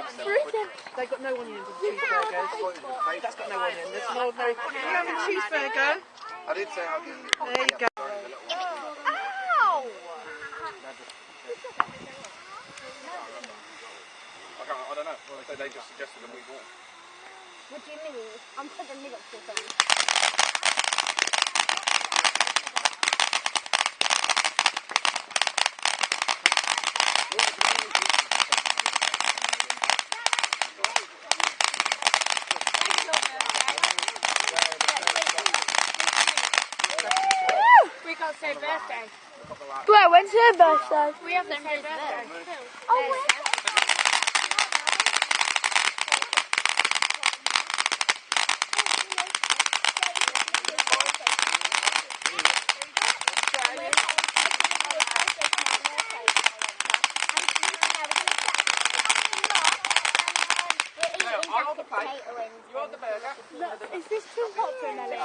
They've got no onions in cheeseburgers. That's got no onion. There's an ordinary. You have a cheeseburger. I did say how good. There you go. Ow! I don't know. Well, they just suggested that we walk. What do you mean? I'm putting the up to something. We got to say birthday. Where? When's her birthday? We have the same birthday. Oh, I'll order the plate. You order the burger. Look, is this too hot for Nelly?